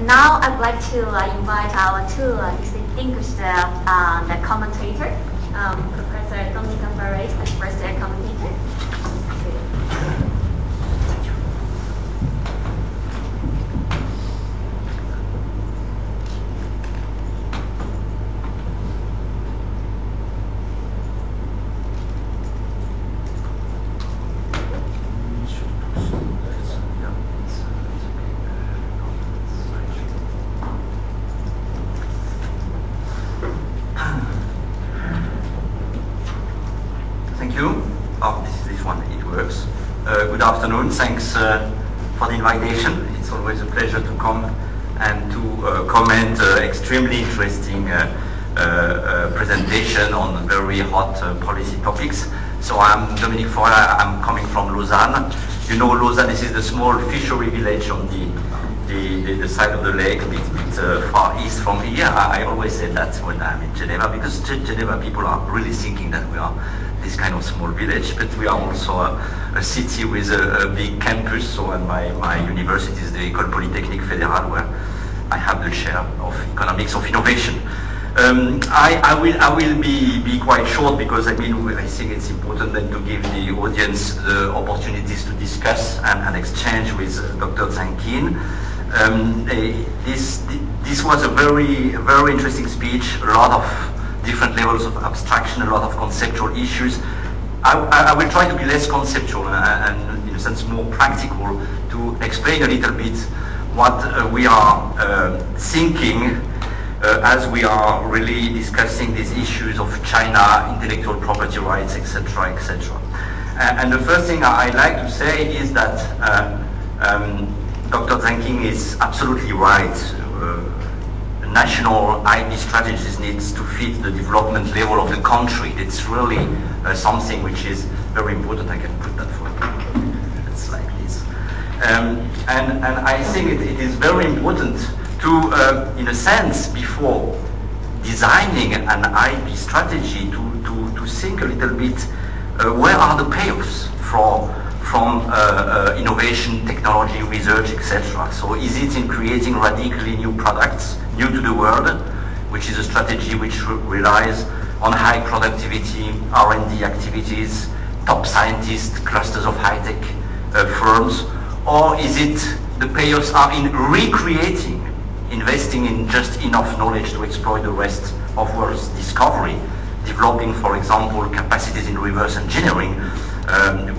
Now I'd like to invite our two distinguished the commentator, Professor Dominica Palais, the first commentator. Good afternoon. Thanks for the invitation. It's always a pleasure to come and to comment extremely interesting presentation on very hot policy topics. So I'm Dominique Forêt. I'm coming from Lausanne. You know Lausanne, this is the small fishery village on the side of the lake, a bit far east from here. I always say that when I'm in Geneva, because Geneva people are really thinking that we are this kind of small village, but we are also a city with a big campus. So and my university is the École Polytechnique Fédérale, where I have the chair of economics of innovation. I will be quite short, because I think it's important then to give the audience the opportunities to discuss and exchange with Dr. Zhang Qin. This was a very interesting speech, a lot of different levels of abstraction, a lot of conceptual issues. I will try to be less conceptual and in a sense more practical, to explain a little bit what we are thinking as we are really discussing these issues of China, intellectual property rights, etc., etc. And the first thing I'd like to say is that Dr. Zhang Qin is absolutely right. National IP strategies needs to fit the development level of the country. It's really something which is very important. I can put that for you. It's like this. And I think it is very important to, in a sense, before designing an IP strategy, to think a little bit where are the payoffs from innovation, technology, research, etc. So is it in creating radically new products, new to the world, which is a strategy which relies on high productivity, R&D activities, top scientists, clusters of high-tech firms, or is it the payoffs are in recreating, investing in just enough knowledge to exploit the rest of world's discovery, developing, for example, capacities in reverse engineering,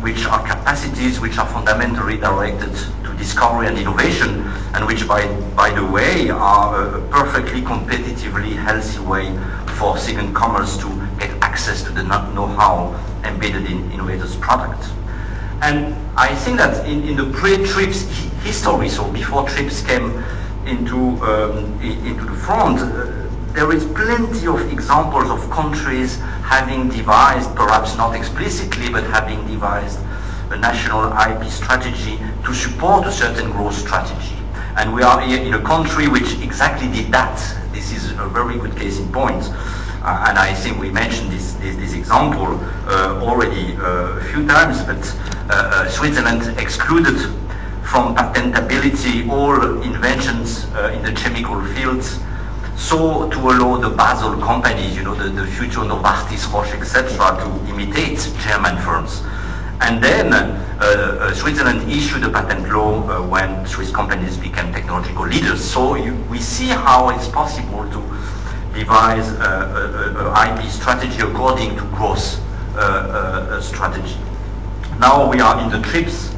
which are capacities which are fundamentally directed to discovery and innovation, and which, by the way, are a perfectly competitively healthy way for second comers to get access to the know-how embedded in innovators' products. And I think that in the pre-TRIPS history, so before TRIPS came into the front, there is plenty of examples of countries having devised, perhaps not explicitly, but having devised a national IP strategy to support a certain growth strategy. And we are here in a country which exactly did that. This is a very good case in point. And I think we mentioned this example already a few times, but Switzerland excluded from patentability all inventions in the chemical fields, so to allow the Basel companies, you know, the future Novartis, Roche, etc., to imitate German firms. And then Switzerland issued a patent law when Swiss companies became technological leaders. So we see how it's possible to devise an IP strategy according to growth strategy. Now we are in the TRIPS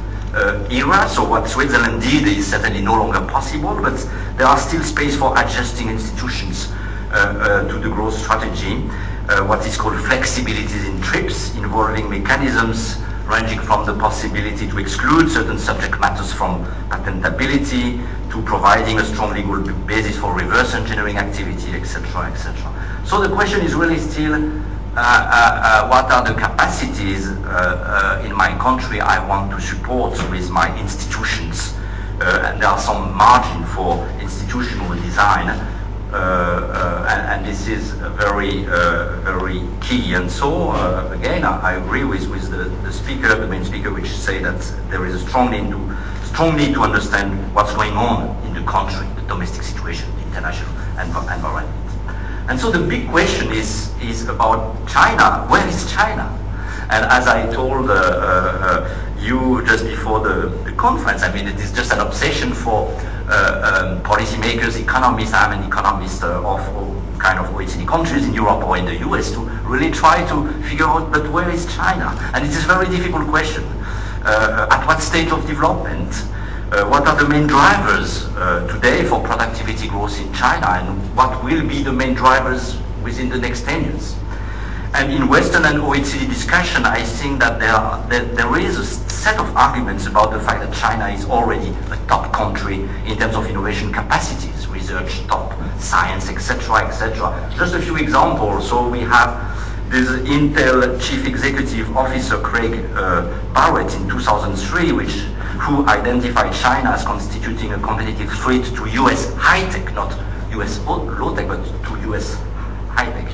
era, so what Switzerland did is certainly no longer possible, but there are still space for adjusting institutions to the growth strategy. What is called flexibilities in TRIPS, involving mechanisms ranging from the possibility to exclude certain subject matters from patentability, to providing a strong legal basis for reverse engineering activity, etc., etc. So the question is really still, what are the capacities in my country I want to support with my institutions? And there are some margin for institutional design, and this is very key. And so again, I agree with the speaker, the main speaker, which say that there is a strong need to strong need to understand what's going on in the country, the domestic situation, the international environment. And so the big question is about China. Where is China? And as I told you just before the conference, I mean, it is just an obsession for policymakers, economists. I'm an economist of kind of OECD countries in Europe or in the US to really try to figure out, but where is China? And it is a very difficult question. At what stage of development? What are the main drivers today for productivity growth in China, and what will be the main drivers within the next 10 years? And in Western and OECD discussion, I think that there is a set of arguments about the fact that China is already a top country in terms of innovation capacities, research, top science, etc., etc. Just a few examples. So we have this Intel Chief Executive Officer Craig Barrett in 2003, who identified China as constituting a competitive threat to US high-tech, not US low-tech, but to US high-tech.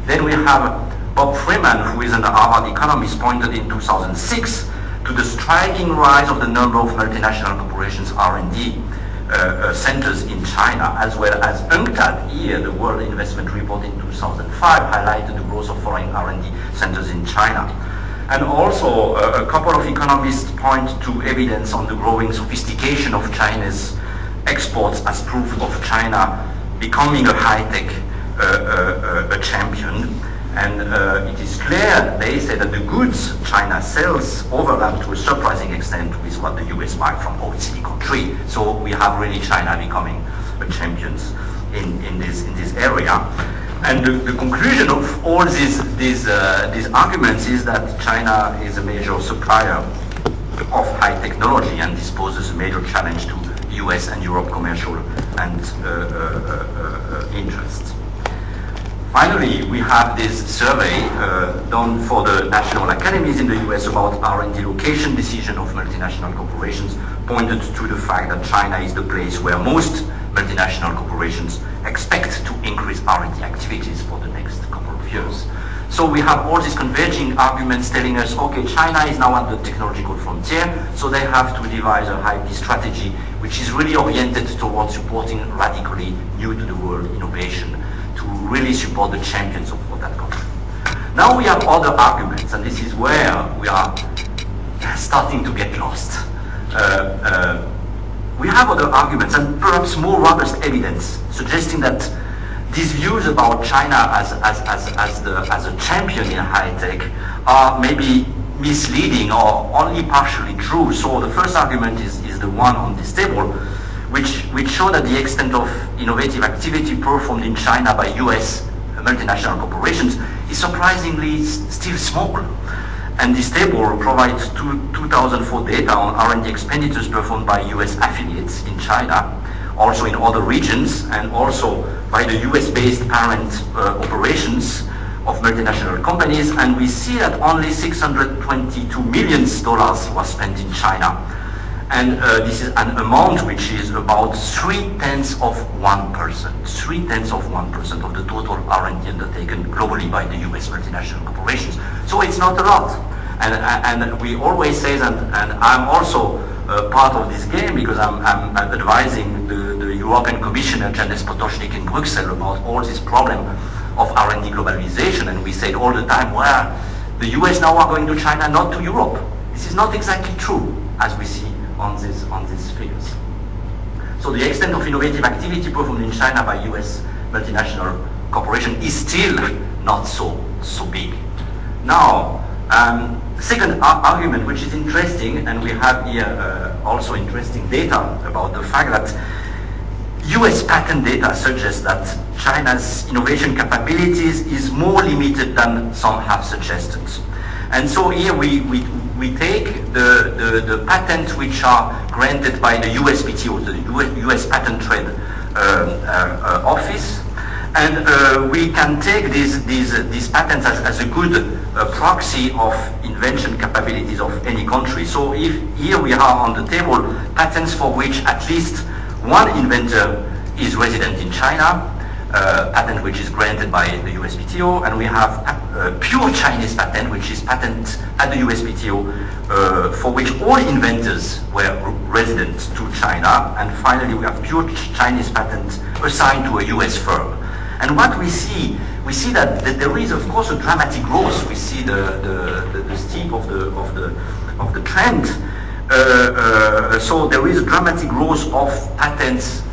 Then we have Bob Freeman, who is an Harvard economist, pointed in 2006 to the striking rise of the number of multinational corporations R&D centers in China, as well as UNCTAD here, the World Investment Report in 2005, highlighted the growth of foreign R&D centers in China. And also, a couple of economists point to evidence on the growing sophistication of China's exports as proof of China becoming a high-tech champion. And it is clear, they say, that the goods China sells overlap to a surprising extent with what the US buys from OECD country. So we have really China becoming a champion in this area. And the conclusion of all these arguments is that China is a major supplier of high technology, and this poses a major challenge to US and Europe commercial and interests. Finally, we have this survey done for the national academies in the US about R&D location decision of multinational corporations, pointed to the fact that China is the place where most multinational corporations expect to increase R&D activities for the next couple of years. So we have all these converging arguments telling us, okay, China is now at the technological frontier, so they have to devise a IP strategy which is really oriented towards supporting radically new to the world innovation to really support the champions of that country. Now we have other arguments, and this is where we are starting to get lost. We have other arguments and perhaps more robust evidence suggesting that these views about China as a champion in high tech are maybe misleading or only partially true. So the first argument is the one on this table, which show that the extent of innovative activity performed in China by US multinational corporations is surprisingly still small. And this table provides 2004 data on R&D expenditures performed by US affiliates in China, also in other regions, and also by the US-based parent operations of multinational companies. And we see that only $622 million was spent in China. And this is an amount which is about 0.3%, 0.3% of the total R&D undertaken globally by the US multinational corporations. So it's not a lot. And we always say that, and I'm also part of this game because I'm advising the European Commissioner Janez Potočnik in Brussels about all this problem of R&D globalization, and we said all the time, well, the US now are going to China, not to Europe. This is not exactly true, as we see on these figures. So the extent of innovative activity performed in China by US multinational corporation is still not so big. Now, second argument, which is interesting, and we have here also interesting data about the fact that US patent data suggests that China's innovation capabilities is more limited than some have suggested. And so here we take the patents which are granted by the USPTO, the US Patent Trade Office, and we can take these patents as a good proxy of invention capabilities of any country. So if here we are on the table patents for which at least one inventor is resident in China, patent which is granted by the USPTO, and we have pure Chinese patent, which is patent at the USPTO, for which all inventors were resident to China. And finally, we have pure Chinese patent assigned to a US firm. And what we see that there is, of course, a dramatic growth. We see the steep of the trend. So there is a dramatic growth of patents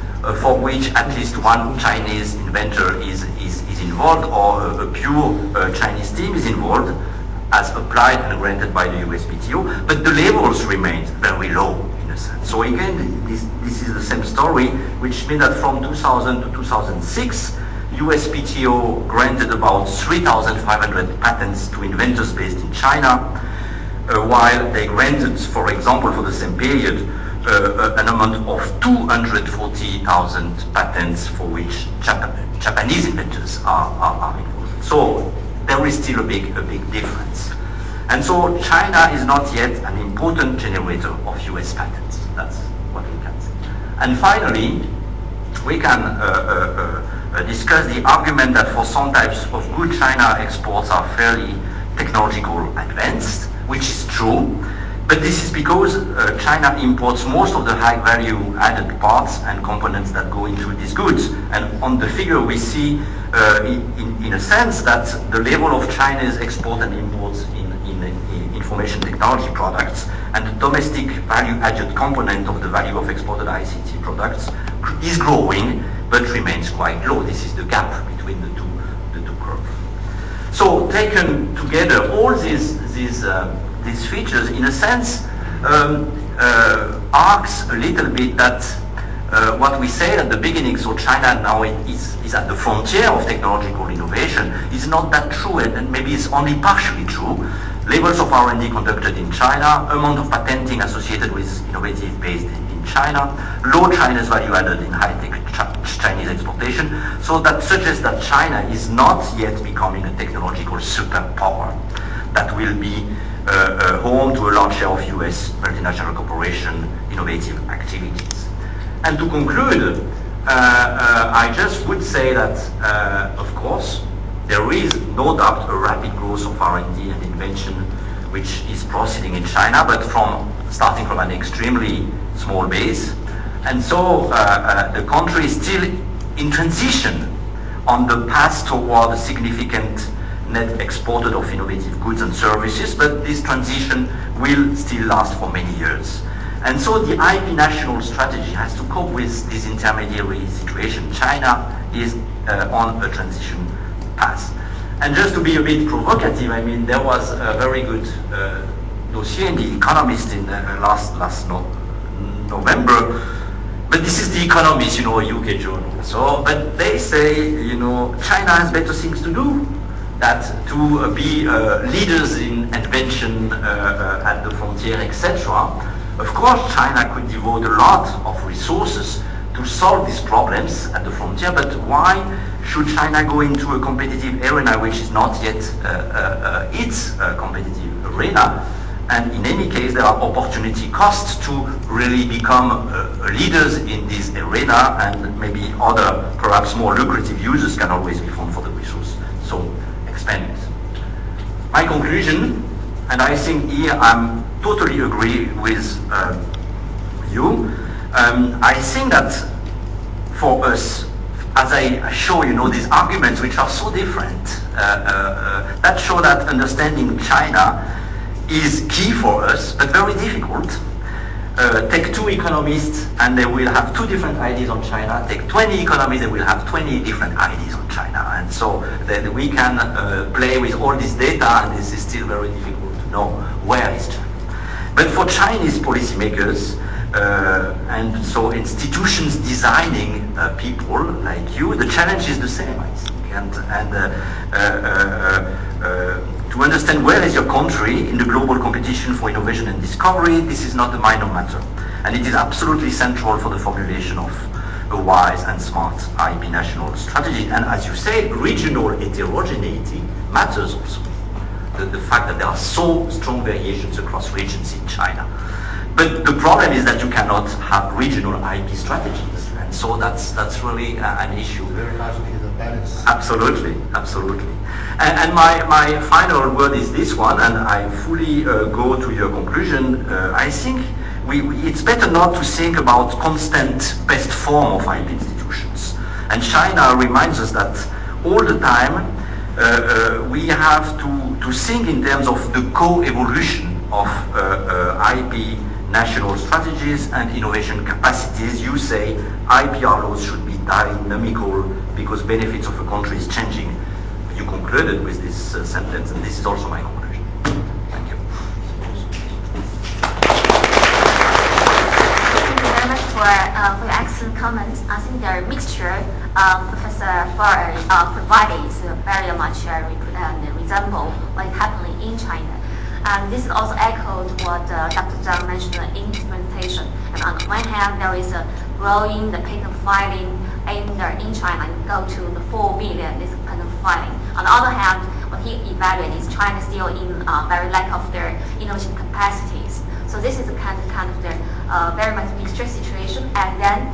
for which at least one Chinese inventor is involved, or a pure Chinese team is involved, as applied and granted by the USPTO, but the levels remain very low in a sense. So again, this is the same story, which means that from 2000 to 2006, USPTO granted about 3,500 patents to inventors based in China, while they granted, for example, for the same period, an amount of 240,000 patents for which Japanese inventors are involved. So there is still a big difference. And so China is not yet an important generator of US patents. That's what we can say. And finally, we can discuss the argument that for some types of goods, China exports are fairly technological advanced, which is true. But this is because China imports most of the high value added parts and components that go into these goods. And on the figure we see, in a sense, that the level of China's export and imports in information technology products and the domestic value added component of the value of exported ICT products is growing, but remains quite low. This is the gap between the two curves. So taken together, all these features, in a sense, arcs a little bit that what we said at the beginning, so China now is at the frontier of technological innovation, is not that true, and maybe it's only partially true. Levels of R&D conducted in China, amount of patenting associated with innovative based in China, low China's value added in high-tech Chinese exportation, so that suggests that China is not yet becoming a technological superpower that will be home to a large share of US multinational corporation innovative activities. And to conclude, I just would say that, of course, there is no doubt a rapid growth of R&D and invention which is proceeding in China, but starting from an extremely small base. And so the country is still in transition on the path toward a significant net exported of innovative goods and services, but this transition will still last for many years. And so the IP national strategy has to cope with this intermediary situation. China is on a transition path. And just to be a bit provocative, I mean, there was a very good dossier in The Economist in last November, but this is The Economist, a UK journal. So, but they say, China has better things to do that to be leaders in invention at the frontier, etc. Of course, China could devote a lot of resources to solve these problems at the frontier, but why should China go into a competitive arena which is not yet its competitive arena? And in any case, there are opportunity costs to really become leaders in this arena, and maybe other, perhaps more lucrative users can always be found for the resource. So, expand it. My conclusion, and I think here I'm totally agree with you. I think that for us, as I show, these arguments which are so different, that show that understanding China is key for us, but very difficult. Take two economists and they will have two different ideas on China. Take 20 economists, they will have 20 different ideas on China. And so that we can play with all this data, and this is still very difficult to know where is China. But for Chinese policymakers, and so institutions designing people like you, the challenge is the same, I think. To understand where is your country in the global competition for innovation and discovery, this is not a minor matter. And it is absolutely central for the formulation of a wise and smart IP national strategy. And as you say, regional heterogeneity matters also. The fact that there are so strong variations across regions in China. But the problem is that you cannot have regional IP strategies. And so that's really an issue. Very largely the balance. Absolutely, absolutely. And my final word is this one, and I fully go to your conclusion. I think it's better not to think about constant best form of IP institutions. And China reminds us that all the time we have to think in terms of the co-evolution of IP national strategies and innovation capacities. You say IPR laws should be dynamical because benefits of a country is changing. You concluded with this sentence, and this is also my conclusion. Thank you. Thank you very much for your excellent comments. I think the mixture Professor Farr provided is very much resemble what is happening in China. And this is also echoed what Dr. Zhang mentioned, implementation. And on the one hand, there is a growing the patent filing in China, go to the 4 billion this patent filing. On the other hand, what he evaluated is China still in very lack of their innovation capacities. So this is a kind of the very much mixture situation. And then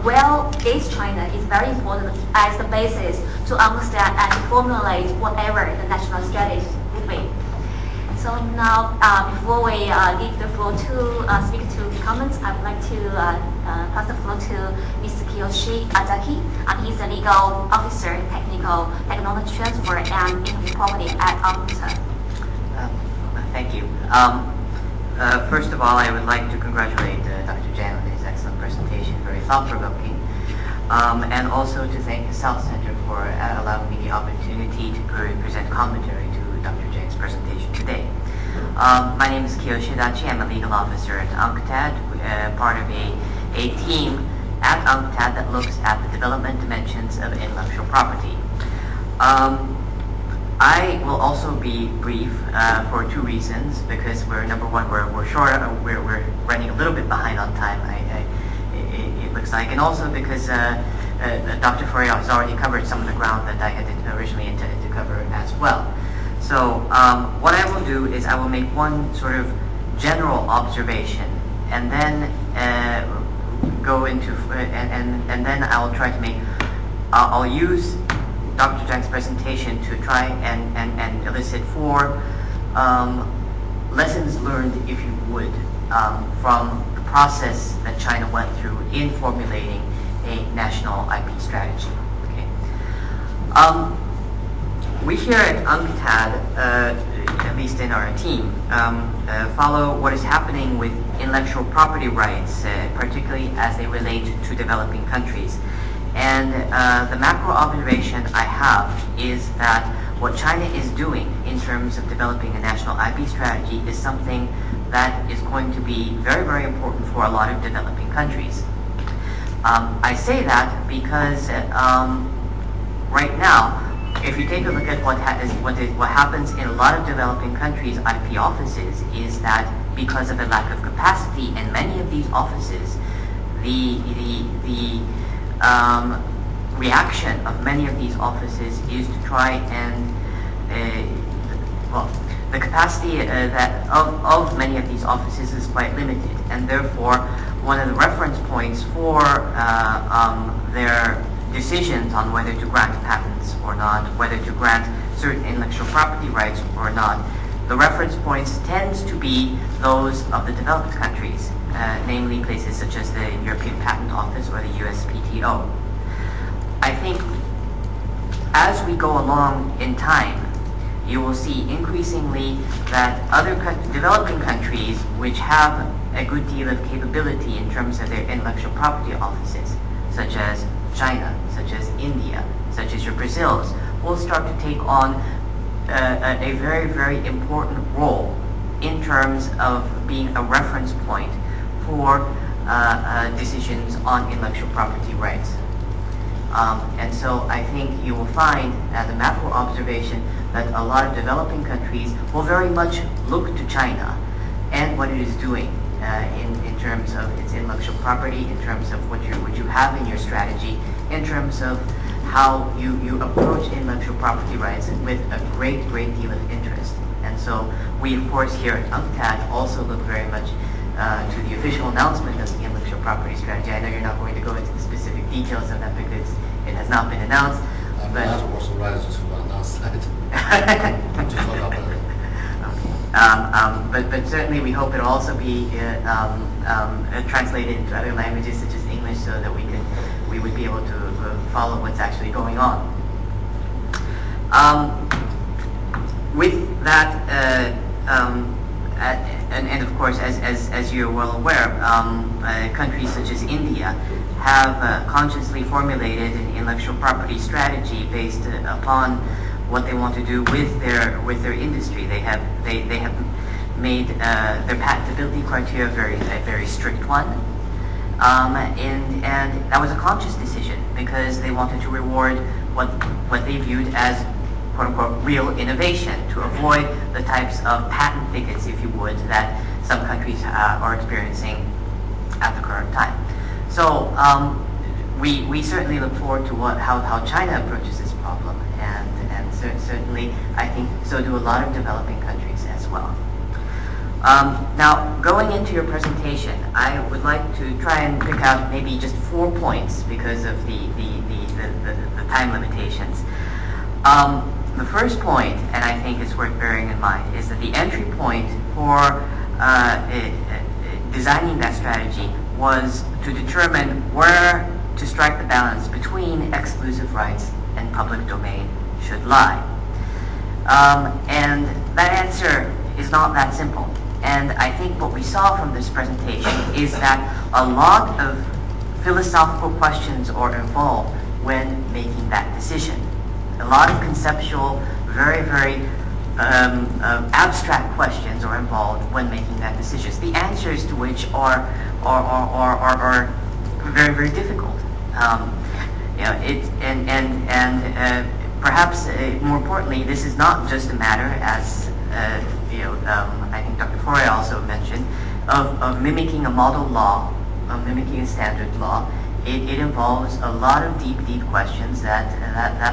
well-based China is very important as the basis to understand and formulate whatever the national strategy would be. So now, before we give the floor to speak to comments, I would like to pass the floor to Mr. Kiyoshi Azaki. He's the legal officer, technical technology transfer and intellectual property at UNCTAD. Thank you. First of all, I would like to congratulate Dr. Zhang on his excellent presentation, very thought-provoking, and also to thank the South Center for allowing me the opportunity to present commentary to Dr. Zhang's presentation today. My name is Kiyoshi Adachi. I'm a legal officer at UNCTAD, part of a team at UNCTAD that looks at the development dimensions of intellectual property. I will also be brief for 2 reasons, because number one, we're short, we're running a little bit behind on time, it looks like, and also because Dr. Fourier has already covered some of the ground that I had originally intended to cover as well. So what I will do is I will make one sort of general observation, and then go into and then I will try to make I'll use Dr. Zhang's presentation to try and elicit 4 lessons learned, if you would, from the process that China went through in formulating a national IP strategy. Okay. We here at UNCTAD, at least in our team, follow what is happening with intellectual property rights, particularly as they relate to developing countries. And the macro observation I have is that what China is doing in terms of developing a national IP strategy is something that is going to be very, very important for a lot of developing countries. I say that because right now, if you take a look at what happens in a lot of developing countries' IP offices, is that because of a lack of capacity in many of these offices, the reaction of many of these offices is to try and the capacity of many of these offices is quite limited, and therefore one of the reference points for their decisions on whether to grant patents or not, whether to grant certain intellectual property rights or not, the reference points tends to be those of the developed countries, namely places such as the European Patent Office or the USPTO. I think as we go along in time, you will see increasingly that other developing countries which have a good deal of capability in terms of their intellectual property offices, such as China, such as India, such as your Brazils, will start to take on a very, very important role in terms of being a reference point for decisions on intellectual property rights. And so I think you will find, as a macro observation, that a lot of developing countries will very much look to China and what it is doing in terms of its intellectual property, in terms of what you have in your strategy, in terms of how you approach intellectual property rights with a great deal of interest. And so we, of course, here at UNCTAD also look very much to the official announcement of the intellectual property strategy. I know you're not going to go into the specific details of that because it has not been announced. But that was right to announce that. To follow up on it. But certainly we hope it'll also be translated into other languages such as English, so that we would be able to follow what's actually going on. With that, and of course, as you're well aware, countries such as India have consciously formulated an intellectual property strategy based upon what they want to do with their industry. They have made their patentability criteria a very strict one, and that was a conscious decision because they wanted to reward what they viewed as quote unquote real innovation, to avoid the types of patent thickets, if you would, that some countries are experiencing at the current time. So we certainly look forward to how China approaches this problem, and certainly I think so do a lot of developing countries as well. Now, going into your presentation, I would like to try and pick out maybe just 4 points because of the time limitations. The first point, and I think it's worth bearing in mind, is that the entry point for designing that strategy was to determine where to strike the balance between exclusive rights and public domain should lie. And that answer is not that simple. And I think what we saw from this presentation is that a lot of philosophical questions are involved when making that decision. A lot of conceptual, very abstract questions are involved when making that decision. The answers to which are very difficult. Perhaps more importantly, this is not just a matter, as I think Dr. Fourier also mentioned, of mimicking a model law, of mimicking a standard law. It involves a lot of deep questions that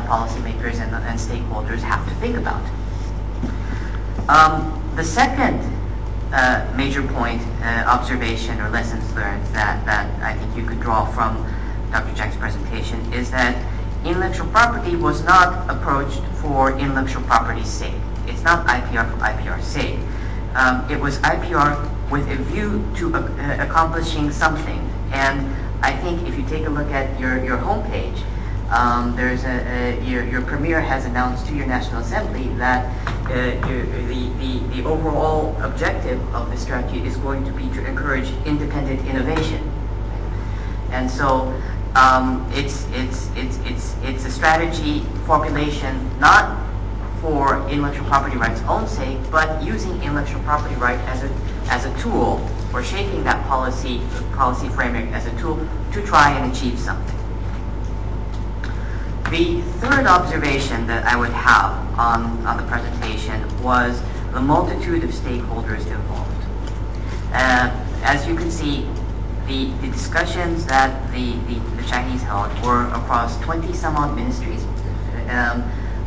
policymakers and stakeholders have to think about. The second major point, observation or lessons learned that I think you could draw from Dr. Zhang's presentation is that intellectual property was not approached for intellectual property's sake. It's not IPR for IPR's sake. It was IPR with a view to accomplishing something. And I think if you take a look at your homepage, there's your premier has announced to your National Assembly that the overall objective of the strategy is going to be to encourage independent innovation. And so it's a strategy formulation not for intellectual property rights' own sake, but using intellectual property right as a tool, or shaping that policy framework as a tool to try and achieve something. The third observation that I would have on the presentation was the multitude of stakeholders involved. As you can see, the discussions that the Chinese held were across 20 some odd ministries.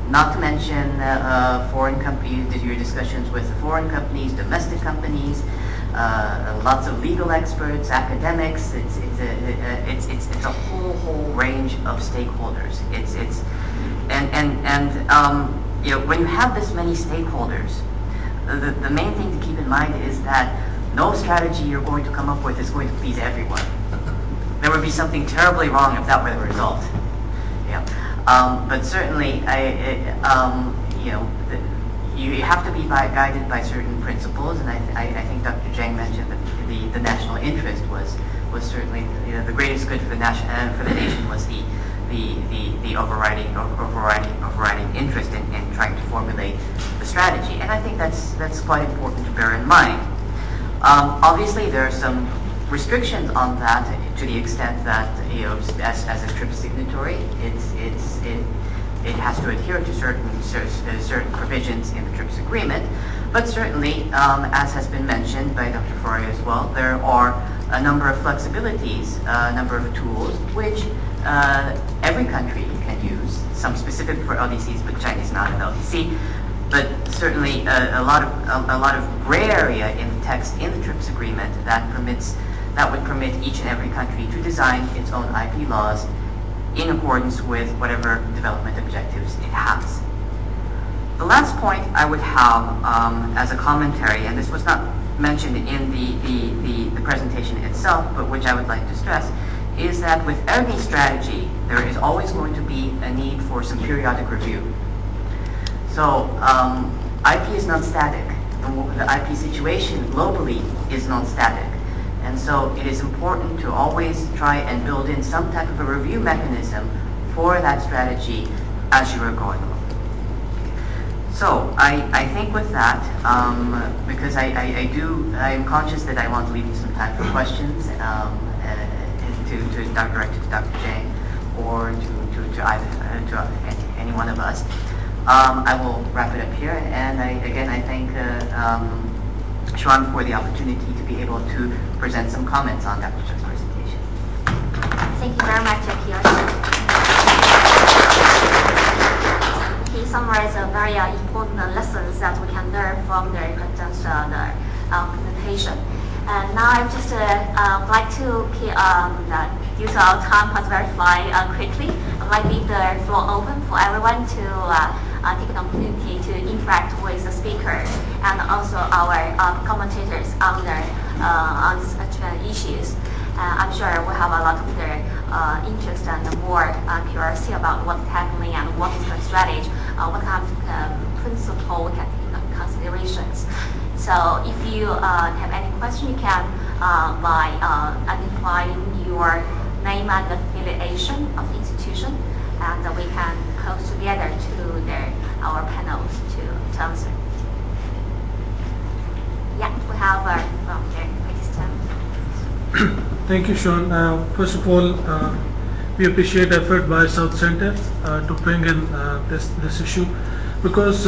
Not to mention foreign companies, your discussions with foreign companies, domestic companies, lots of legal experts, academics. It's a whole range of stakeholders. When you have this many stakeholders, the main thing to keep in mind is that no strategy you're going to come up with is going to please everyone. There would be something terribly wrong if that were the result. But certainly, you have to be guided by certain principles, and I think Dr. Zhang mentioned that the national interest was certainly the greatest good for the nation was the overriding interest in trying to formulate the strategy, and I think that's quite important to bear in mind. Obviously, there are some restrictions on that to the extent that as a TRIPS signatory, it has to adhere to certain provisions in the TRIPS agreement. But certainly, as has been mentioned by Dr. Fourier as well, there are a number of flexibilities, a number of tools which every country can use. Some specific for LDCs, but China is not an LDC. But certainly a lot of gray area in the text in the TRIPS agreement that would permit each and every country to design its own IP laws in accordance with whatever development objectives it has. The last point I would have as a commentary, and this was not mentioned in the presentation itself, but which I would like to stress, is that with any strategy, there is always going to be a need for some periodic review. So IP is not static. The IP situation globally is not static. And so it is important to always try and build in some type of a review mechanism for that strategy as you are going along. So I think with that, because I am conscious that I want to leave you some time for questions to direct it to Dr. Jang or to any one of us. I will wrap it up here, and I thank Sean for the opportunity to be able to present some comments on Dr. Chung's presentation. Thank you very much, Pierre. He summarized very important lessons that we can learn from the presentation. And now I just would like to, due to our time pass very fly quickly, I'd like to leave the floor open for everyone to take an opportunity to interact with the speakers and also our commentators on such issues. I'm sure we have a lot of their interest and more curiosity about what's happening and what is the strategy, what kind of principle we can take into considerations. So if you have any question, you can by identifying your name and affiliation of the institution, and we can close together to our panels to answer. Yeah, we have from there, Pakistan. Thank you, Sean. First of all, we appreciate effort by South Center to bring in this issue, because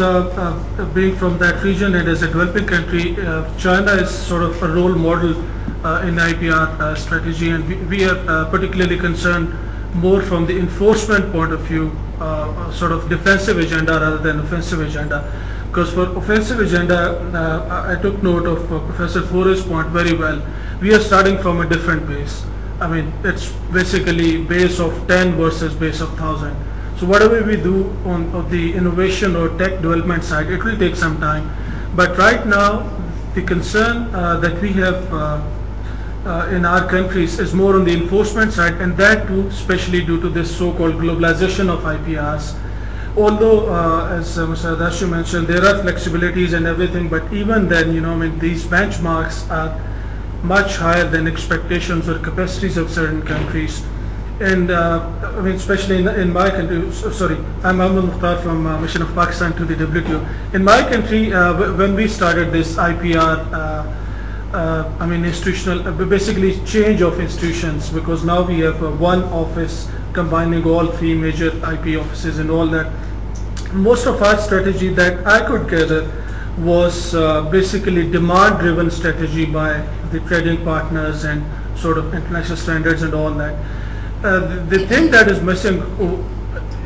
being from that region and as a developing country, China is sort of a role model in IPR strategy, and we are particularly concerned more from the enforcement point of view, sort of defensive agenda rather than offensive agenda. Because for offensive agenda, I took note of Professor Fore's point very well. We are starting from a different base. I mean, it's basically base of 10 versus base of 1,000. So whatever we do on the innovation or tech development side, it will take some time. But right now, the concern that we have in our countries is more on the enforcement side, and that too, especially due to this so-called globalization of IPRs. Although, as Mr. Adashu mentioned, there are flexibilities and everything, but even then, I mean, these benchmarks are much higher than expectations or capacities of certain countries. And I mean, especially in my country, sorry, I'm Ahmed Mukhtar from Mission of Pakistan to the WTO. In my country, when we started this IPR, I mean, institutional, basically change of institutions, because now we have one office combining all three major IP offices and all that. Most of our strategy that I could gather was basically demand-driven strategy by the trading partners and sort of international standards and all that. The thing that is missing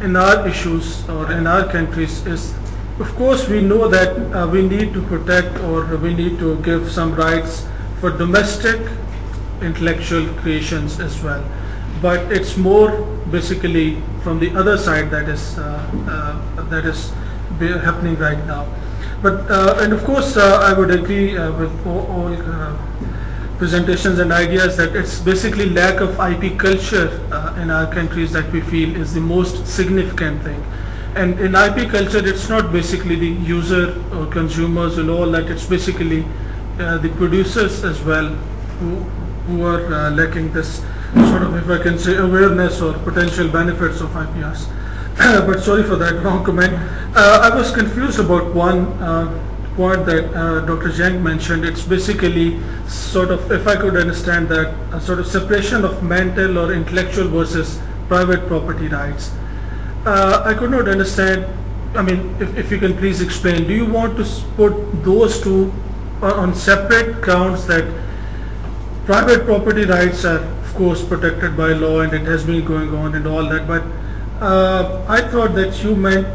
in our issues or in our countries is, of course, we know that we need to protect or we need to give some rights for domestic intellectual creations as well. But it's more basically from the other side that is happening right now. But and of course, I would agree with all presentations and ideas that it's basically lack of IP culture in our countries that we feel is the most significant thing. And in IP culture, it's not basically the user or consumers and all that, it's basically the producers as well who are lacking this sort of, if I can say, awareness or potential benefits of IPRs. But sorry for that wrong comment. I was confused about one point that Dr. Zhang mentioned. It's basically sort of, if I could understand that, a sort of separation of mental or intellectual versus private property rights. I could not understand. I mean, if you can please explain, do you want to put those two on separate counts, that private property rights are of course protected by law and it has been going on and all that, but I thought that you meant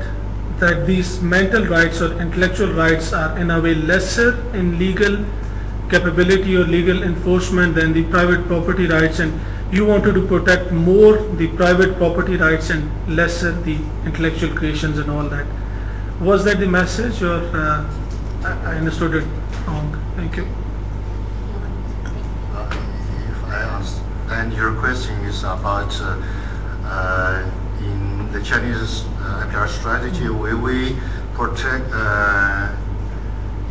that these mental rights or intellectual rights are in a way lesser in legal capability or legal enforcement than the private property rights, and you wanted to protect more the private property rights and lesser the intellectual creations and all that. Was that the message, or I understood it wrong? Thank you. If I understand your question is about in the Chinese IPR strategy, will we protect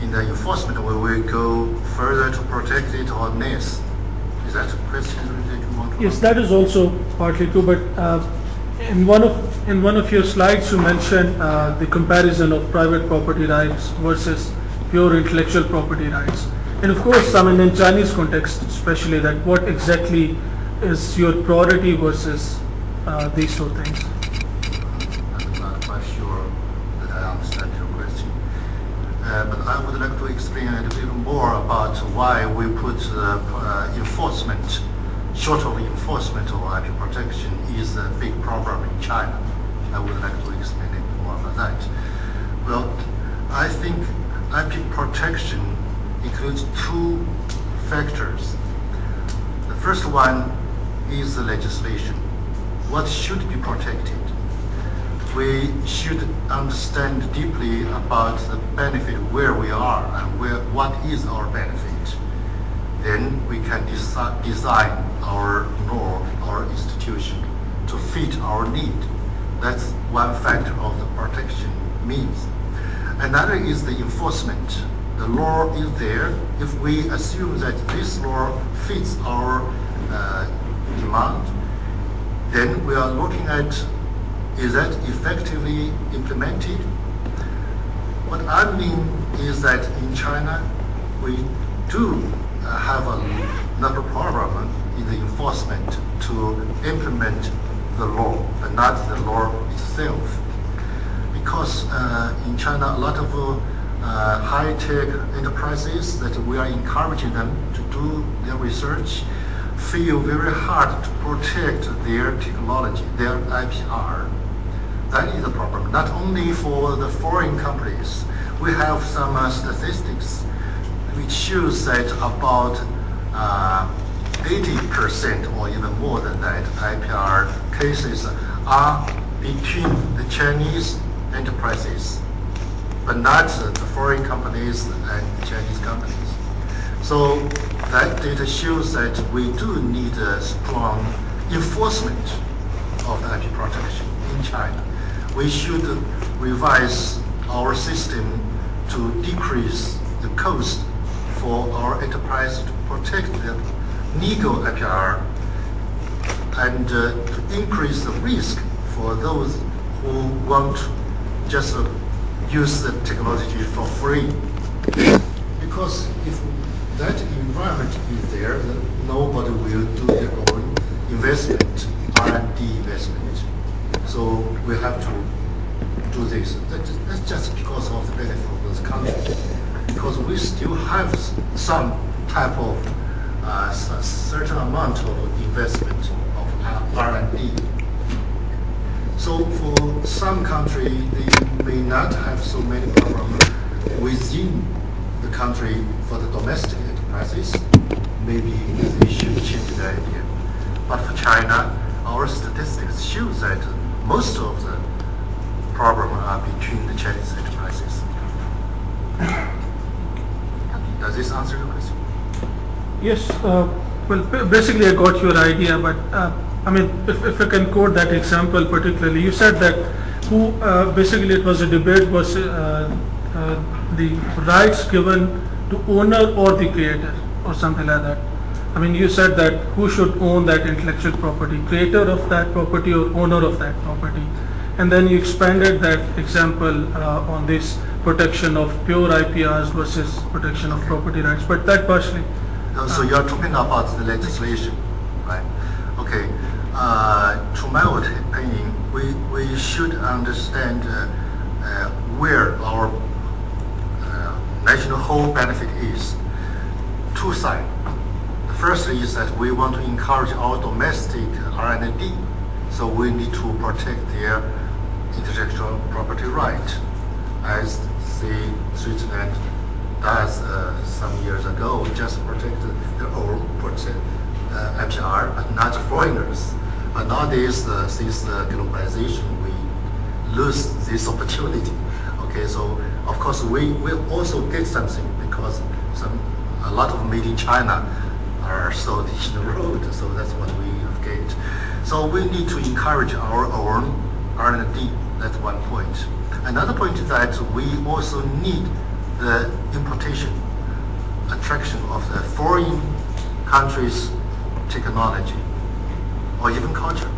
in the enforcement? Will we go further to protect it or less? Is that a question that you want to? Yes, that is also partly true. But in one of your slides, you mentioned the comparison of private property rights versus pure intellectual property rights. And of course, I mean, in Chinese context, especially, that what exactly is your priority versus these two things? I'm not quite sure that I understand your question. But I would like to explain a little more about why we put enforcement, short of enforcement of IP protection is a big problem in China. I would like to explain it more about that. Well, I think IP protection includes two factors. The first one is the legislation. What should be protected? We should understand deeply about the benefit, where we are and what is our benefit. Then we can design our law, our institution to fit our need. That's one factor of the protection means. Another is the enforcement. The law is there. If we assume that this law fits our demand, then we are looking at, is that effectively implemented? What I mean is that in China, we do have another problem in the enforcement to implement the law, but not the law itself. Because in China, a lot of high-tech enterprises that we are encouraging them to do their research feel very hard to protect their technology, their IPR. That is a problem, not only for the foreign companies. We have some statistics which shows that about 80% or even more than that IPR cases are between the Chinese enterprises, but not the foreign companies and Chinese companies. So that data shows that we do need a strong enforcement of the IP protection in China. We should revise our system to decrease the cost for our enterprise to protect their legal IPR and to increase the risk for those who want to just use the technology for free. Because if that environment is there, then nobody will do their own investment, R&D investment. So we have to do this. That's just because of the benefit of those countries. Because we still have some type of certain amount of investment of R&D. So for some country, they may not have so many problems within the country for the domestic enterprises. Maybe they should change the idea. But for China, our statistics show that most of the problems are between the Chinese enterprises. Does this answer your question? Yes. Well, basically I got your idea, but I mean, if I can quote that example particularly, you said that basically it was a debate was the rights given to owner or the creator or something like that. I mean, you said that who should own that intellectual property, creator of that property or owner of that property. And then you expanded that example on this protection of pure IPRs versus protection of property rights. But that partially. So you're talking about the legislation, right? Okay. To my opinion, we should understand where our national whole benefit is. Two sides. The first is that we want to encourage our domestic R&D, so we need to protect their intellectual property right, as Switzerland does some years ago, just protected their own MPR, but not foreigners. But nowadays, since globalization, we lose this opportunity. Okay, so of course we will also get something because a lot of made in China are sold in the road, so that's what we get. So we need to encourage our own R&D. That's one point. Another point is that we also need the importation, attraction of the foreign countries' technology, or even culture,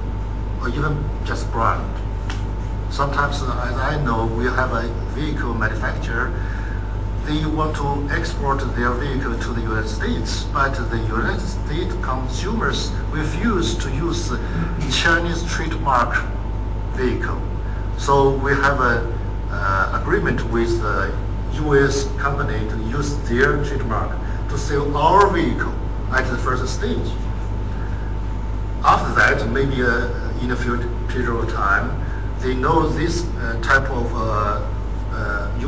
or even just brand. Sometimes, as I know, we have a vehicle manufacturer. They want to export their vehicle to the United States, but the United States consumers refuse to use Chinese trademark vehicle. So we have an agreement with the US company to use their trademark to sell our vehicle at the first stage. After that, maybe in a few period of time, they know this type of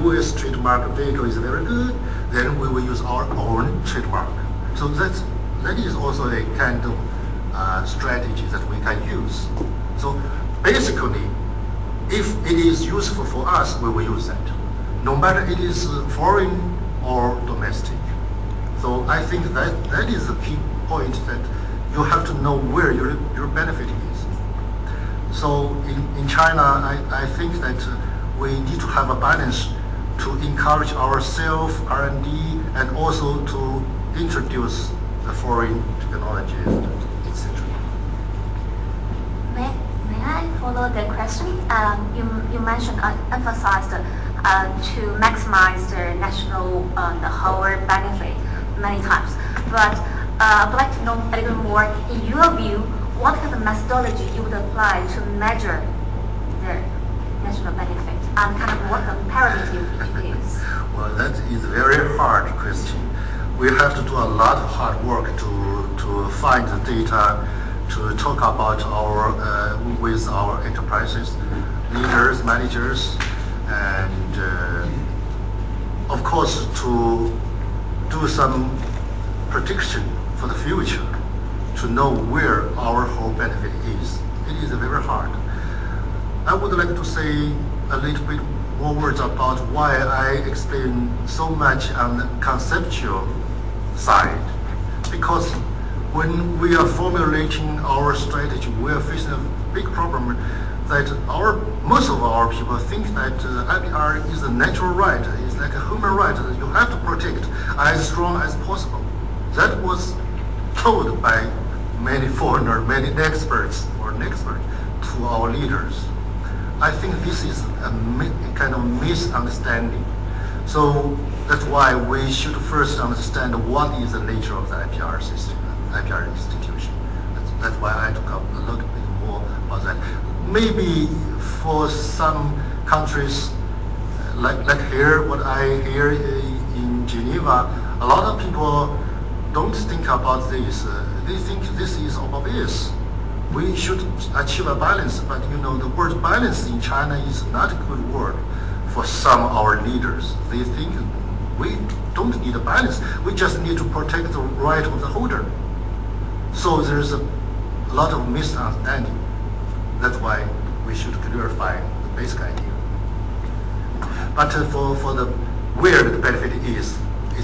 US trademark vehicle is very good, then we will use our own trademark. So that is also a kind of strategy that we can use. So basically, if it is useful for us, we will use that, no matter it is foreign or domestic. So I think that is the key point, that you have to know where your benefit is. So in China, I think that we need to have a balance to encourage our self R&D and also to introduce the foreign technologies, etc. May I follow the question? You mentioned, emphasized to maximize the national, the whole benefit many times. But I'd like to know a little more, in your view, what kind of methodology you would apply to measure the national benefit, and kind of what parameters you use? Well, that is a very hard question. We have to do a lot of hard work to find the data, to talk about with our enterprises, leaders, managers, and of course to do some prediction for the future, to know where our whole benefit is. It is very hard. I would like to say a little bit more words about why I explain so much on the conceptual side. Because when we are formulating our strategy, we are facing a big problem that most of our people think that IPR is a natural right. It's like a human right that you have to protect as strong as possible. That was told by many foreigners, many experts to our leaders. I think this is a kind of misunderstanding. So that's why we should first understand what is the nature of the IPR system, IPR institution. That's why I took up a little bit more about that. Maybe for some countries, like here, what I hear in Geneva, a lot of people don't think about this. They think this is obvious. We should achieve a balance, but the word balance in China is not a good word for some of our leaders. They think we don't need a balance. We just need to protect the right of the holder. So there's a lot of misunderstanding. That's why we should clarify the basic idea. But for the where the benefit is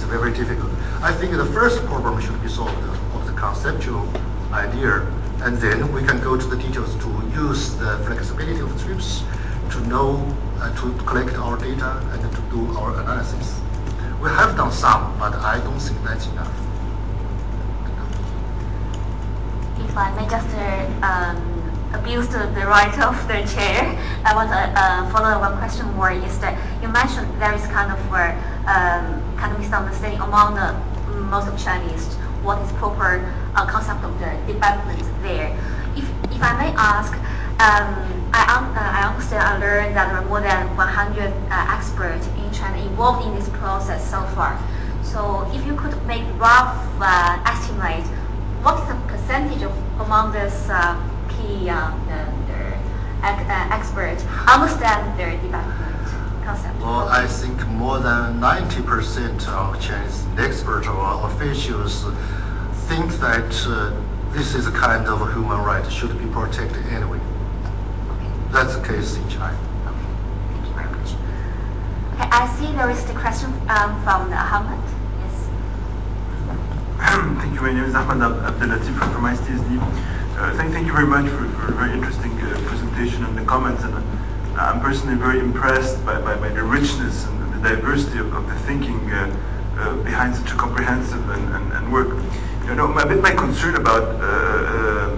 very difficult. I think the first problem should be solved of the conceptual idea, and then we can go to the details to use the flexibility of the TRIPS to know, to collect our data and to do our analysis. We have done some, but I don't think that's enough. If I may just abuse the right of the chair, I want to follow one question more. Is that you mentioned there is kind of misunderstanding among the most of Chinese what is proper concept of the development there. If I may ask, I understand, I learned that there are more than 100 experts in China involved in this process so far. So if you could make rough estimate, what is the percentage of among this key experts understand their development concept? Well, I think more than 90% of Chinese experts or officials think that this is a kind of a human right, should be protected anyway. That's the case in China. Thank you very much. Okay, I see there is the question from Ahmed. Yes. Thank you. My name is Ahmed Abdelatif from ICSD. Thank you very much for a very interesting presentation and the comments. And I'm personally very impressed by the richness and the diversity of the thinking behind such a comprehensive and work. You know, a bit my concern about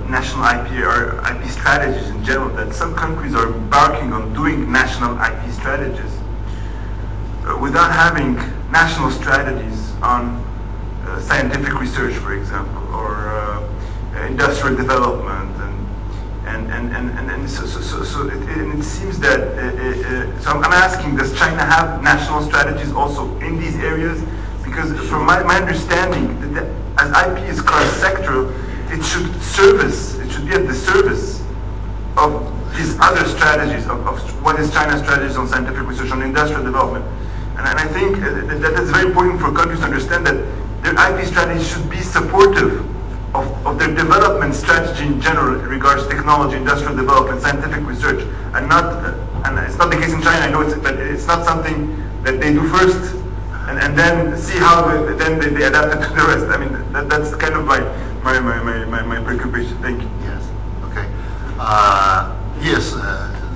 national IP strategies in general, that some countries are embarking on doing national IP strategies without having national strategies on scientific research, for example, or industrial development, and so it seems that so I'm asking, does China have national strategies also in these areas? Because from my understanding, that as IP is cross-sectoral, it should be at the service of these other strategies, of what is China's strategies on scientific research, on industrial development. And I think that is very important for countries to understand that their IP strategies should be supportive of their development strategy in general in regards to technology, industrial development, scientific research, and it's not the case in China, I know but it's not something that they do first and then see how then they adapt it to the rest. I mean, that's kind of my preoccupation. Thank you. Yes. Okay. Yes.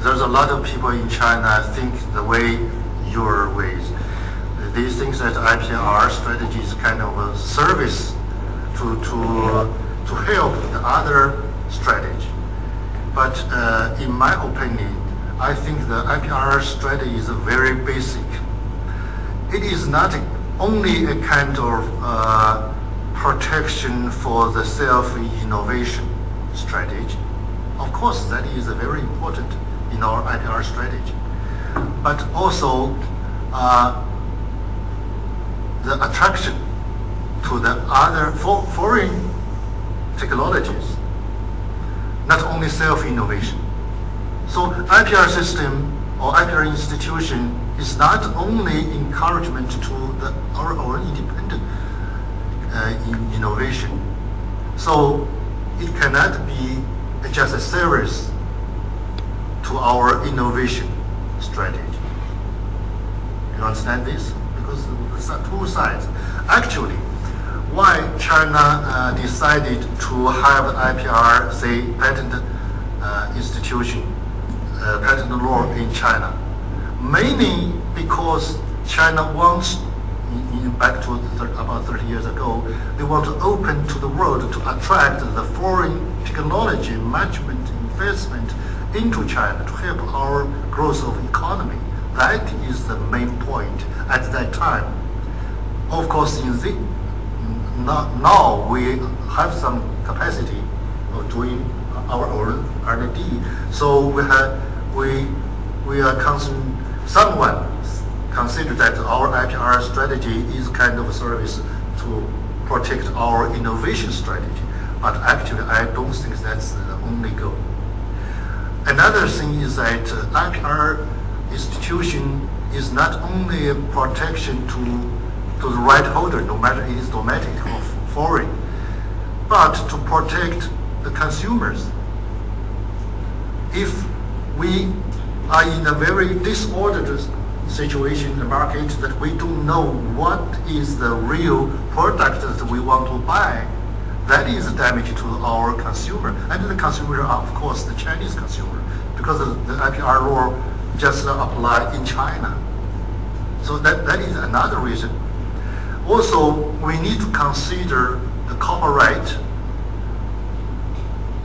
There's a lot of people in China think the way your ways. These things that IPR strategy is kind of a service to help the other strategy. But in my opinion, I think the IPR strategy is very basic. It is not only a kind of protection for the self-innovation strategy. Of course, that is very important in our IPR strategy. But also the attraction to the other foreign technologies, not only self-innovation. So IPR system or IPR institution is not only encouragement to our independent innovation. So it cannot be just a service to our innovation strategy. You understand this? Because it's two sides. Actually, why China decided to have IPR, say, patent institution, patent law in China? Mainly because China wants, back to about 30 years ago, they want to open to the world to attract the foreign technology management investment into China to help our growth of economy. That is the main point at that time. Of course, now we have some capacity of doing our own R&D. So we are someone consider that our IPR strategy is kind of a service to protect our innovation strategy. But actually, I don't think that's the only goal. Another thing is that IPR institution is not only a protection to the right holder, no matter it is domestic or foreign, but to protect the consumers. If we are in a very disordered situation in the market that we don't know what is the real product that we want to buy, that is damage to our consumer. And the consumer are, of course, the Chinese consumer, because the IPR law just apply in China. So that is another reason. Also, we need to consider the copyright.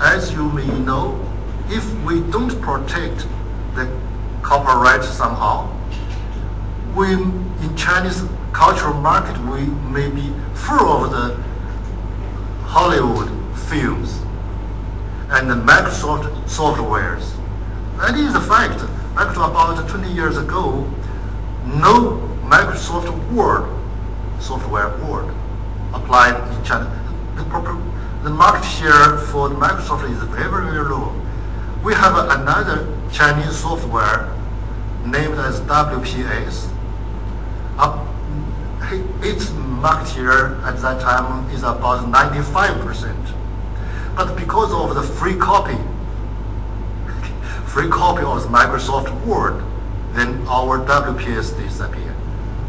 As you may know, if we don't protect the copyright somehow, in Chinese cultural market, we may be full of the Hollywood films and the Microsoft softwares. That is a fact. Back to about 20 years ago, no Microsoft Word software applied in China. The market share for the Microsoft is very, very low. We have another Chinese software named as WPS. Its market share at that time is about 95%. But because of the free copy of the Microsoft Word, then our WPS disappear.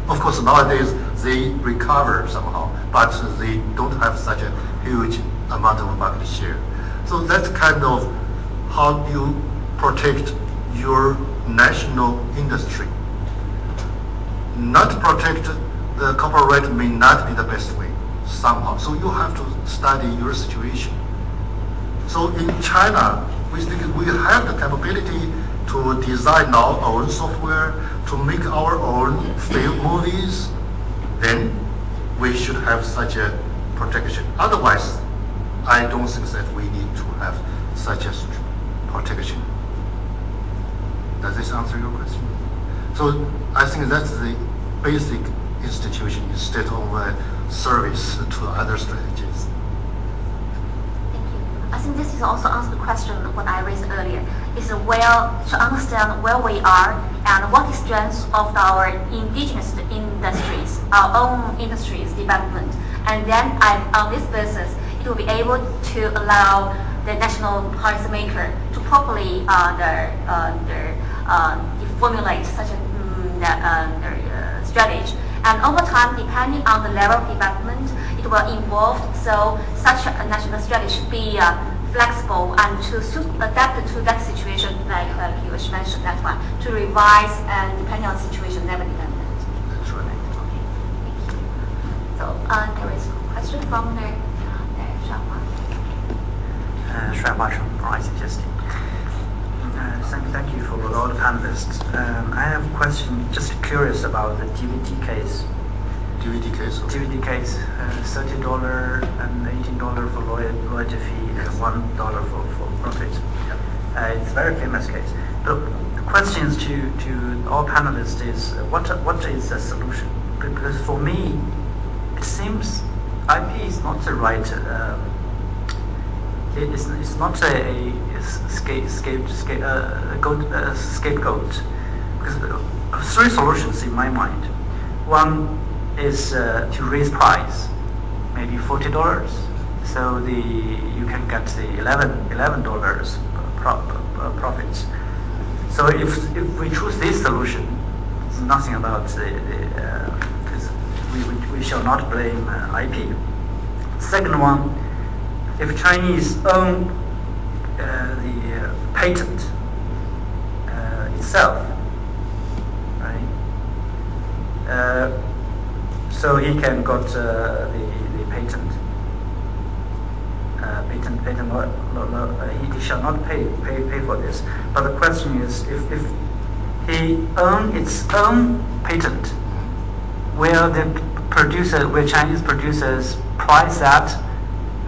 Of course, nowadays they recover somehow, but they don't have such a huge amount of market share. So that's kind of how you protect your national industry. Not protect the copyright may not be the best way somehow. So you have to study your situation. So in China, we think we have the capability to design our own software, to make our own film movies, then we should have such a protection. Otherwise, I don't think that we need to have such a protection. Does this answer your question? So I think that's the basic institution instead of a service to other strategies. I think this is also answer the question what I raised earlier. Is to understand where we are and what is strength of our indigenous industries, our own industries development, and then on this basis, it will be able to allow the national policymaker to properly formulate such a strategy. And over time, depending on the level of development, it will evolve. So such a national strategy should be flexible and to adapt to that situation, like you mentioned that one, to revise and depending on the situation, never dependent. That's right. So there is a question from the Shanghai. Shanghai from ICTST. Thank you for all the panelists. I have a question, just curious about the DVD case. DVD case? Okay. DVD case, $30 and $18 for royalty fee and $1 for profit. Yeah. It's a very famous case. But the questions to all panelists is, what is the solution? Because for me, it seems IP is not the right, it's not a scapegoat. Because three solutions in my mind. One is to raise price, maybe $40, so you can get the $11 profits. So if we choose this solution, it's nothing about because we shall not blame IP. Second one, if Chinese own the patent itself, right? So he can got the patent. He shall not pay for this. But the question is, if he owns its own patent, will Chinese producers price that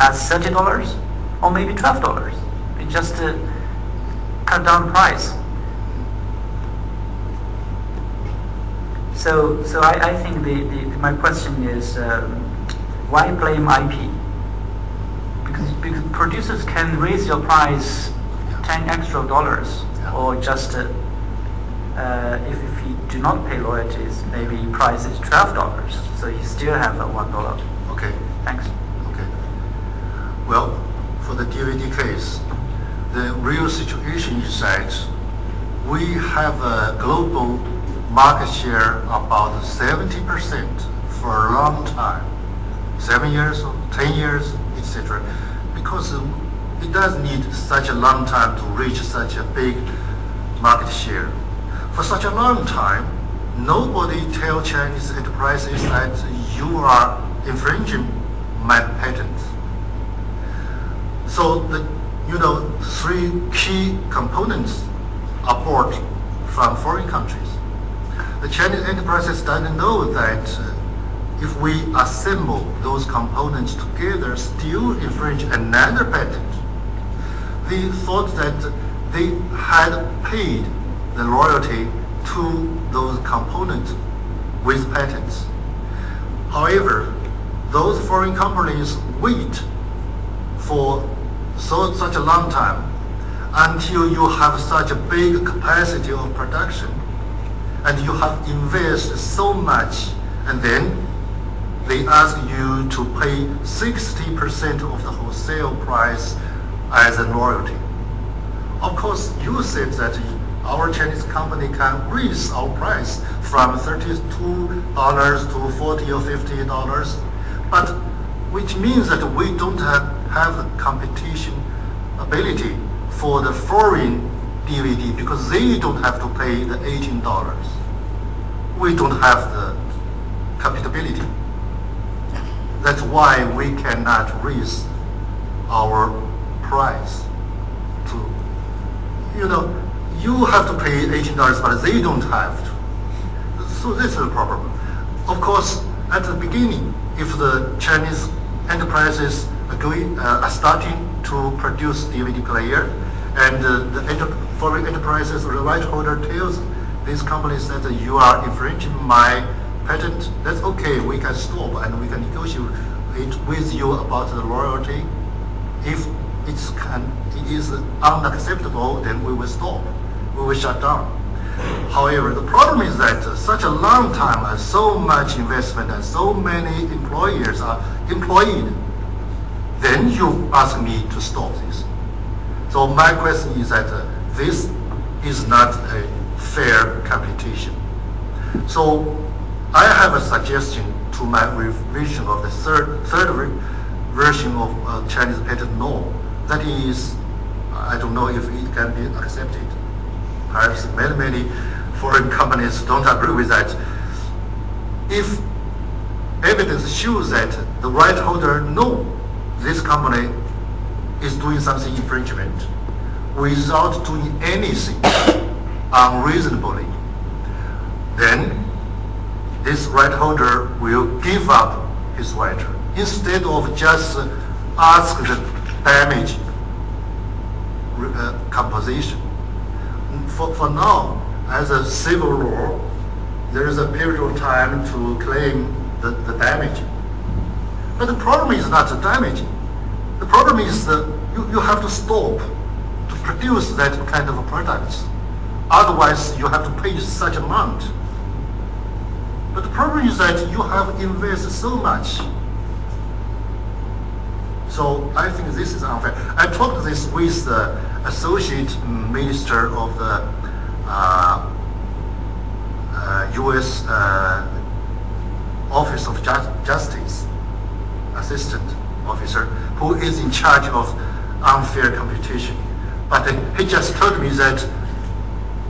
as $30 or maybe $12? It just cut down price. So I think my question is, why blame IP? Because producers can raise your price $10 extra, or just if you do not pay royalties, maybe price is $12, so you still have a $1. Okay. Thanks. Okay. Well, for the DVD case, the real situation is that we have a global market share about 70% for a long time, 7 years, 10 years, etc. Because it does need such a long time to reach such a big market share. For such a long time, nobody tell Chinese enterprises that you are infringing my patents. So the three key components are bought from foreign countries. The Chinese enterprises don't know that if we assemble those components together, still infringe another patent. They thought that they had paid the royalty to those components with patents. However, those foreign companies wait for such a long time until you have such a big capacity of production and you have invested so much, and then they ask you to pay 60% of the wholesale price as a loyalty. Of course, you said that our Chinese company can raise our price from $32 to $40 or $50, but which means that we don't have the competition ability for the foreign DVD because they don't have to pay the $18. We don't have the compatibility. That's why we cannot raise our price to, you have to pay $18, but they don't have to. So this is a problem. Of course, at the beginning, if the Chinese enterprises are starting to produce DVD player, and the foreign enterprises or the right holder tells these companies that you are infringing my patent, that's okay, we can stop and we can negotiate with you about the royalty. If it is unacceptable, then we will stop. We will shut down. However, the problem is that such a long time and so much investment and so many employers are employed, then you ask me to stop this. So my question is that this is not a fair competition. So I have a suggestion to my revision of the third version of Chinese patent law. That is, I don't know if it can be accepted. Perhaps many foreign companies don't agree with that. If evidence shows that the right holder knows this company is doing something infringement without doing anything unreasonably, then this right holder will give up his right instead of just ask the damage compensation. For now, as a civil law, there is a period of time to claim the damage. But the problem is not the damage. The problem is that you have to stop to produce that kind of products. Otherwise, you have to pay such amount. But the problem is that you have invested so much. So I think this is unfair. I talked this with the Associate Minister of the U.S. Office of Justice, Assistant Officer, who is in charge of unfair competition. But he just told me that,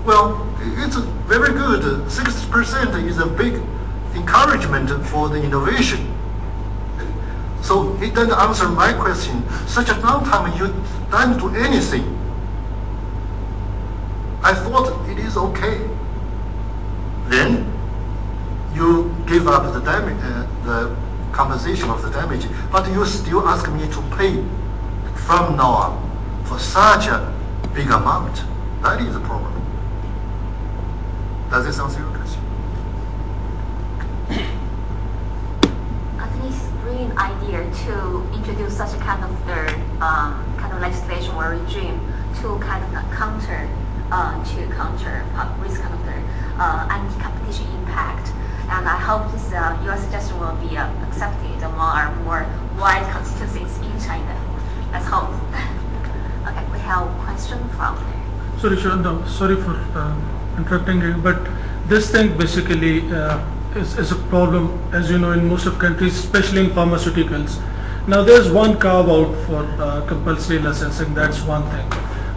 well, it's very good. 60% is a big encouragement for the innovation. So he didn't answer my question. Such a long time you don't do anything. I thought it is okay. Then you give up the damage, the compensation of the damage, but you still ask me to pay from now on for such a big amount. That is the problem. Does this answer your question? I think it's a brilliant idea to introduce such a kind of legislation or regime to kind of counter risk kind of the anti-competition impact. And I hope this your suggestion will be accepted among our more wide constituencies in China. Let's hope. Okay, we have a question from there. Sorry, Shanda, sorry for interrupting you, but this thing basically is a problem, as you know, in most of countries, especially in pharmaceuticals. Now there's one carve out for compulsory licensing, that's one thing.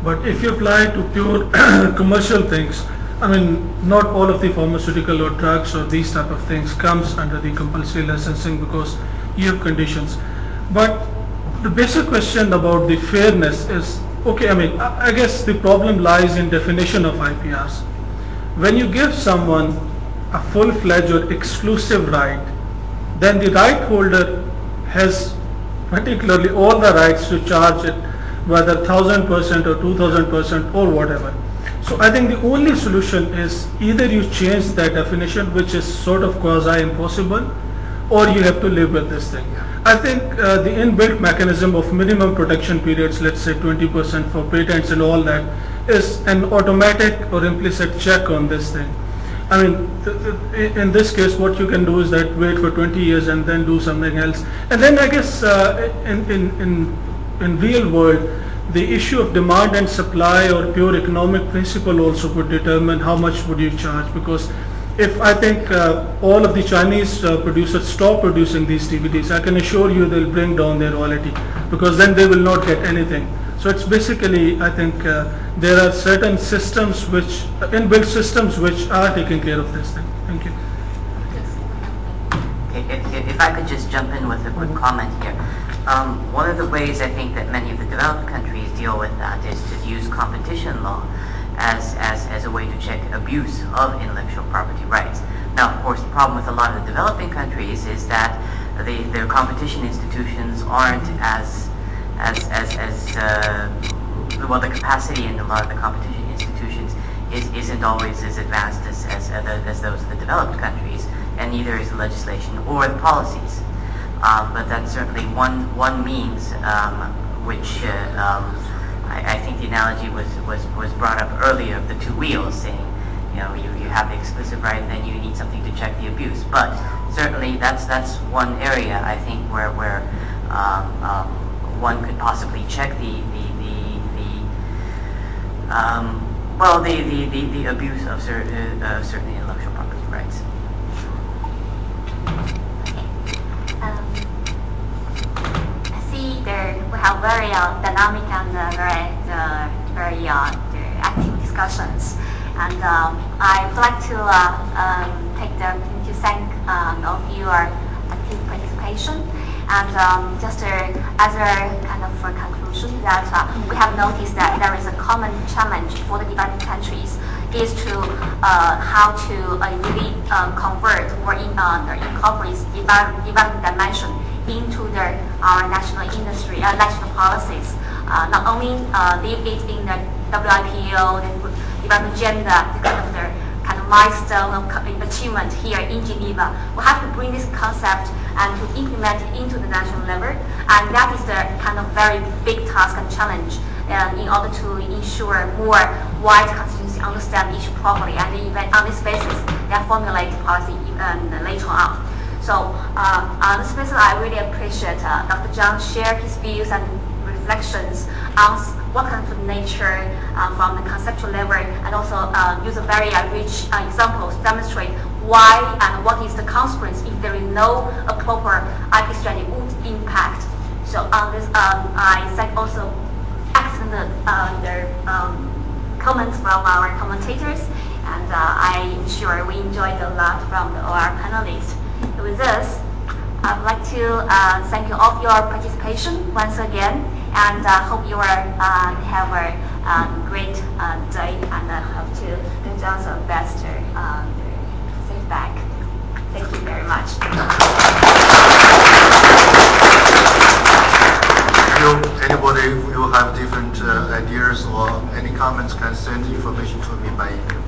But if you apply to pure commercial things, I mean, not all of the pharmaceutical or drugs or these type of things comes under the compulsory licensing because you have conditions. But the basic question about the fairness is, okay, I mean, I guess the problem lies in definition of IPRs. When you give someone a full-fledged or exclusive right, then the right holder has particularly all the rights to charge it, whether 1000% or 2000% or whatever. So I think the only solution is either you change that definition, which is sort of quasi-impossible, or you have to live with this thing. I think the inbuilt mechanism of minimum protection periods, let's say 20% for patents and all that, is an automatic or implicit check on this thing. I mean, in this case, what you can do is that wait for 20 years and then do something else. And then I guess in real world, the issue of demand and supply or pure economic principle also could determine how much would you charge, because if I think all of the Chinese producers stop producing these DVDs, I can assure you they'll bring down their royalty, because then they will not get anything. So it's basically, I think there are certain systems which, inbuilt systems which are taking care of this thing. Thank you. If I could just jump in with a quick comment here. One of the ways I think that many of the developed countries deal with that is to use competition law as a way to check abuse of intellectual property rights. Now, of course, the problem with a lot of the developing countries is that their competition institutions aren't well, the capacity in a lot of the competition institutions isn't always as advanced as those of the developed countries, and neither is the legislation or the policies. But that's certainly one means which I think the analogy was brought up earlier of the two wheels, saying, you have the explicit right, and then you need something to check the abuse. But certainly that's one area I think where one could possibly check the abuse of certain intellectual property rights. I see we have very dynamic and very active discussions, and I would like to take the opportunity to thank all of your active participation. And just as a kind of conclusion, that we have noticed that there is a common challenge for the developing countries is to how to really convert or incorporate development dimension into our national industry and national policies. Not only leave it in the WIPO, the development agenda, the kind of milestone of achievement here in Geneva. We have to bring this concept and to implement it into the national level, and that is the kind of very big task and challenge in order to ensure more wide constituency understand the issue properly, and even on this basis they formulate policy later on. So on this basis, I really appreciate Dr. Zhang share his views and reflections on what kind of nature from the conceptual level, and also use a very rich examples to demonstrate why and what is the consequence if there is no proper IP strategy would impact. So on this, I thank also excellent comments from our commentators, and I'm sure we enjoyed a lot from our panelists. With this, I'd like to thank you all for your participation once again, and hope you have a great day, and hope to do also best feedback. Thank you very much. If anybody will have different ideas or any comments, can send information to me by email.